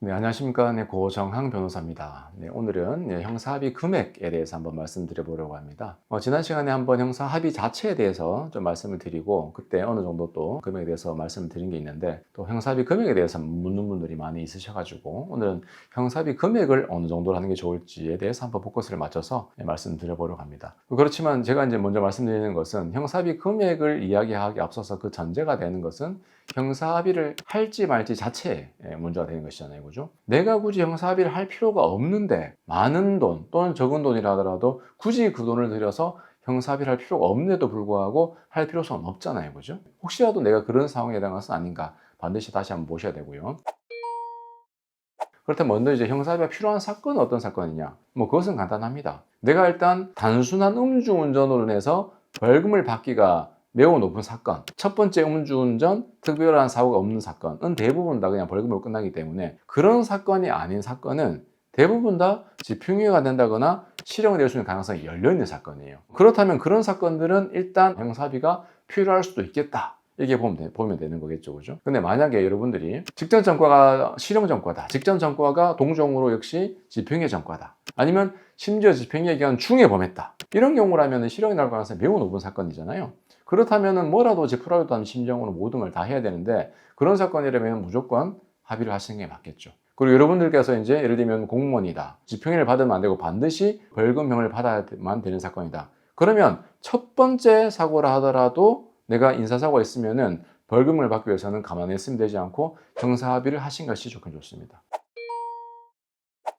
네, 안녕하십니까. 네, 고정항 변호사입니다. 네, 오늘은 형사합의 금액에 대해서 한번 말씀드려 보려고 합니다. 지난 시간에 한번 형사합의 자체에 대해서 좀 말씀을 드리고, 그때 어느 정도 또 금액에 대해서 말씀을 드린 게 있는데, 또 형사합의 금액에 대해서 묻는 분들이 많이 있으셔가지고, 오늘은 형사합의 금액을 어느 정도로 하는 게 좋을지에 대해서 한번 포커스를 맞춰서 말씀드려 보려고 합니다. 그렇지만 제가 이제 먼저 말씀드리는 것은 형사합의 금액을 이야기하기 앞서서 그 전제가 되는 것은 형사합의를 할지 말지 자체에 문제가 되는 것이잖아요. 그죠? 내가 굳이 형사합의를 할 필요가 없는데 많은 돈 또는 적은 돈이라 하더라도 굳이 그 돈을 들여서 형사합의를 할 필요가 없는데도 불구하고 할 필요성은 없잖아요. 그죠? 혹시라도 내가 그런 상황에 해당한 것은 아닌가 반드시 다시 한번 보셔야 되고요. 그렇다면 먼저 이제 형사합의가 필요한 사건은 어떤 사건이냐? 그것은 간단합니다. 내가 일단 단순한 음주운전으로 인해서 벌금을 받기가 매우 높은 사건, 첫 번째 음주운전, 특별한 사고가 없는 사건은 대부분 다 그냥 벌금으로 끝나기 때문에 그런 사건이 아닌 사건은 대부분 다 집행유예가 된다거나 실형이 될 수 있는 가능성이 열려있는 사건이에요. 그렇다면 그런 사건들은 일단 형사합의가 필요할 수도 있겠다. 이렇게 보면 되는 거겠죠. 그죠? 근데 만약에 여러분들이 직전 전과가 실형 전과다. 직전 전과가 동종으로 역시 집행유예 전과다. 아니면 심지어 집행유예 기간 중에 범했다. 이런 경우라면 실형이 날 가능성이 매우 높은 사건이잖아요. 그렇다면 뭐라도 제풀하려도 하는 심정으로 모든 걸 다 해야 되는데 그런 사건이라면 무조건 합의를 하시는 게 맞겠죠. 그리고 여러분들께서 이제 예를 들면 공무원이다. 집행유예를 받으면 안 되고 반드시 벌금형을 받아야만 되는 사건이다. 그러면 첫 번째 사고라 하더라도 내가 인사사고가 있으면은 벌금을 받기 위해서는 가만히 있으면 되지 않고 형사합의를 하신 것이 좋습니다.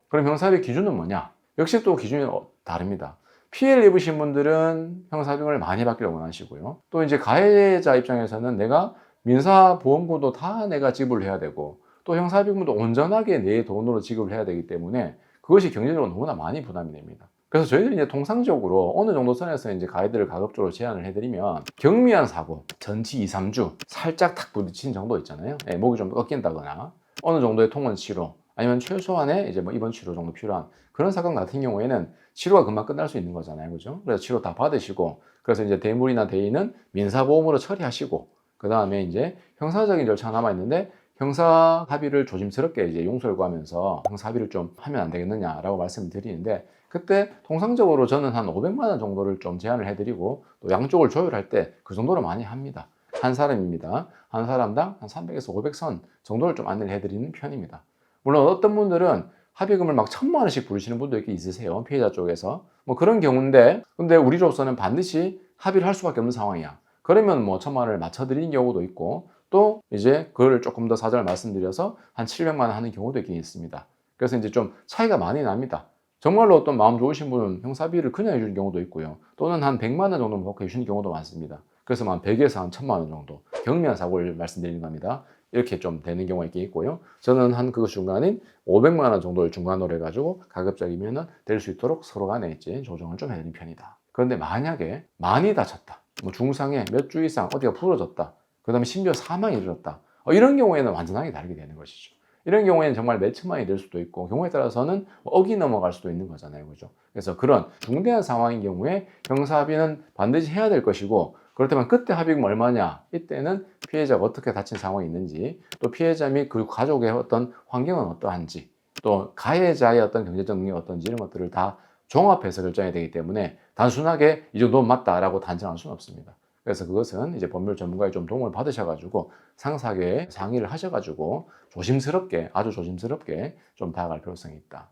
그럼 형사합의 기준은 뭐냐? 역시 또 기준이 다릅니다. 피해를 입으신 분들은 형사합의금을 많이 받기를 원하시고요. 또 이제 가해자 입장에서는 내가 민사보험료도 다 내가 지불을 해야 되고 또 형사합의금도 온전하게 내 돈으로 지급을 해야 되기 때문에 그것이 경제적으로 너무나 많이 부담이 됩니다. 그래서 저희들이 이제 통상적으로 어느 정도 선에서 이제 가이드를 가급적으로 제안을 해드리면 경미한 사고, 전치 2, 3주 살짝 탁 부딪힌 정도 있잖아요. 목이 좀 꺾인다거나 어느 정도의 통원 치료 아니면 최소한의 이제 입원 치료 정도 필요한 그런 사건 같은 경우에는 치료가 금방 끝날 수 있는 거잖아요. 그죠? 그래서 치료 다 받으시고 그래서 이제 대물이나 대인은 민사보험으로 처리하시고 그 다음에 이제 형사적인 절차가 남아있는데 형사 합의를 조심스럽게 이제 용서를 구하면서 형사 합의를 좀 하면 안 되겠느냐라고 말씀을 드리는데 그때 통상적으로 저는 한 500만 원 정도를 좀 제안을 해드리고 또 양쪽을 조율할 때 그 정도로 많이 합니다. 한 사람입니다. 한 사람당 한 300에서 500선 정도를 좀 안내를 해드리는 편입니다. 물론 어떤 분들은 합의금을 막 1000만 원씩 부르시는 분도 이렇게 있으세요. 피해자 쪽에서. 그런 경우인데 근데 우리로서는 반드시 합의를 할 수밖에 없는 상황이야. 그러면 1000만 원을 맞춰드리는 경우도 있고 또 이제 그걸 조금 더 사전을 말씀드려서 한 700만 원 하는 경우도 있긴 있습니다. 그래서 이제 좀 차이가 많이 납니다. 정말로 어떤 마음 좋으신 분은 형사합의를 그냥 해주는 경우도 있고요. 또는 한 100만 원 정도 먹고 해주시는 경우도 많습니다. 그래서 한 100에서 한 1000만 원 정도 경미한 사고를 말씀드리는 겁니다. 이렇게 좀 되는 경우가 있긴 있고요. 저는 한 그 중간인 500만 원 정도를 중간으로 해가지고 가급적이면 될 수 있도록 서로 간에 이제 조정을 좀 해드리는 편이다. 그런데 만약에 많이 다쳤다. 중상에 몇 주 이상 어디가 부러졌다. 그 다음에 심지어 사망이 이르렀다. 이런 경우에는 완전하게 다르게 되는 것이죠. 이런 경우에는 정말 몇 천만이 될 수도 있고 경우에 따라서는 억이 넘어갈 수도 있는 거잖아요. 그죠? 그래서 그런 중대한 상황인 경우에 형사합의는 반드시 해야 될 것이고 그렇다면 그때 합의금 얼마냐? 이때는 피해자가 어떻게 다친 상황이 있는지 또 피해자 및 그 가족의 어떤 환경은 어떠한지 또 가해자의 어떤 경제적 능력이 어떤지 이런 것들을 다 종합해서 결정이 되기 때문에 단순하게 이 정도는 맞다라고 단정할 수는 없습니다. 그래서 그것은 이제 법률 전문가의 좀 도움을 받으셔가지고 상세하게 상의를 하셔가지고 조심스럽게 아주 조심스럽게 좀 다가갈 필요성이 있다.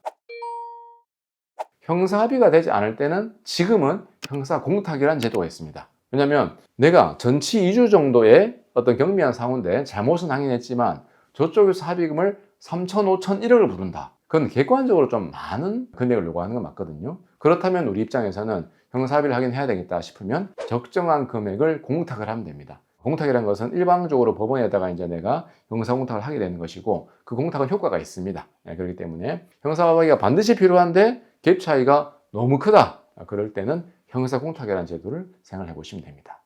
형사합의가 되지 않을 때는 지금은 형사공탁이라는 제도가 있습니다. 왜냐하면 내가 전치 2주 정도의 어떤 경미한 상호인데 잘못은 항의했지만 저쪽에서 합의금을 3천, 5천, 1억을 부른다. 그건 객관적으로 좀 많은 금액을 요구하는 건 맞거든요. 그렇다면 우리 입장에서는 형사합의를 하긴 해야 되겠다 싶으면 적정한 금액을 공탁을 하면 됩니다. 공탁이라는 것은 일방적으로 법원에다가 이제 내가 형사공탁을 하게 되는 것이고 그 공탁은 효과가 있습니다. 그렇기 때문에 형사합의가 반드시 필요한데 갭 차이가 너무 크다. 그럴 때는 형사공탁이라는 제도를 생각해 보시면 됩니다.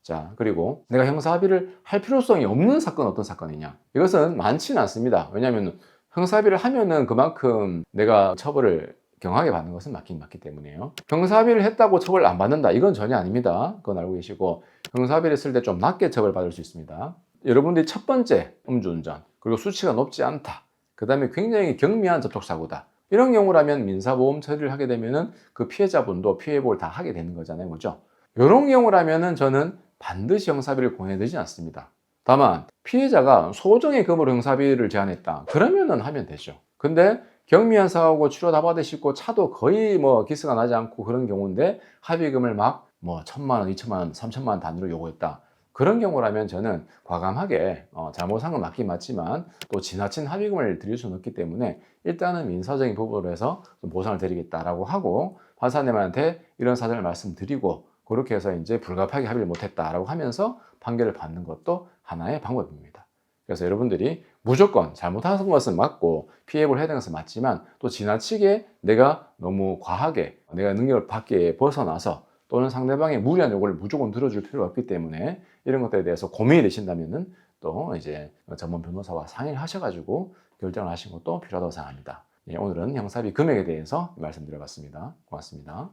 자, 그리고 내가 형사합의를 할 필요성이 없는 사건은 어떤 사건이냐? 이것은 많지는 않습니다. 왜냐하면 형사합의를 하면은 그만큼 내가 처벌을 경하게 받는 것은 맞기 때문에요. 형사합의를 했다고 처벌을 안 받는다. 이건 전혀 아닙니다. 그건 알고 계시고 형사합의를 했을 때 좀 낮게 처벌받을 수 있습니다. 여러분들이 첫 번째 음주운전, 그리고 수치가 높지 않다, 그 다음에 굉장히 경미한 접촉사고다, 이런 경우라면 민사보험 처리를 하게 되면은 그 피해자분도 피해보험을 다 하게 되는 거잖아요. 그죠? 이런 경우라면은 저는 반드시 형사비를 권해드리지 않습니다. 다만 피해자가 소정의 금으로 형사비를 제한했다, 그러면은 하면 되죠. 근데 경미한 사고고 치료 다 받으시고 차도 거의 뭐 기스가 나지 않고 그런 경우인데 합의금을 막 뭐 1,000만 원, 2천만 원, 3천만 원 단위로 요구했다, 그런 경우라면 저는 과감하게 잘못한 건 맞긴 맞지만 또 지나친 합의금을 드릴 수는 없기 때문에 일단은 민사적인 부분으로 해서 좀 보상을 드리겠다라고 하고, 판사님한테 이런 사정을 말씀드리고 그렇게 해서 이제 불가피하게 합의를 못했다라고 하면서 판결을 받는 것도 하나의 방법입니다. 그래서 여러분들이 무조건 잘못한 것은 맞고 피해를 해야 되는 것은 맞지만, 또 지나치게 내가 너무 과하게 내가 능력을 밖에 벗어나서 또는 상대방의 무리한 요구를 무조건 들어줄 필요가 없기 때문에 이런 것들에 대해서 고민이 되신다면은 또 이제 전문 변호사와 상의를 하셔가지고 결정을 하신 것도 필요하다고 생각합니다. 예, 오늘은 형사비 금액에 대해서 말씀드려봤습니다. 고맙습니다.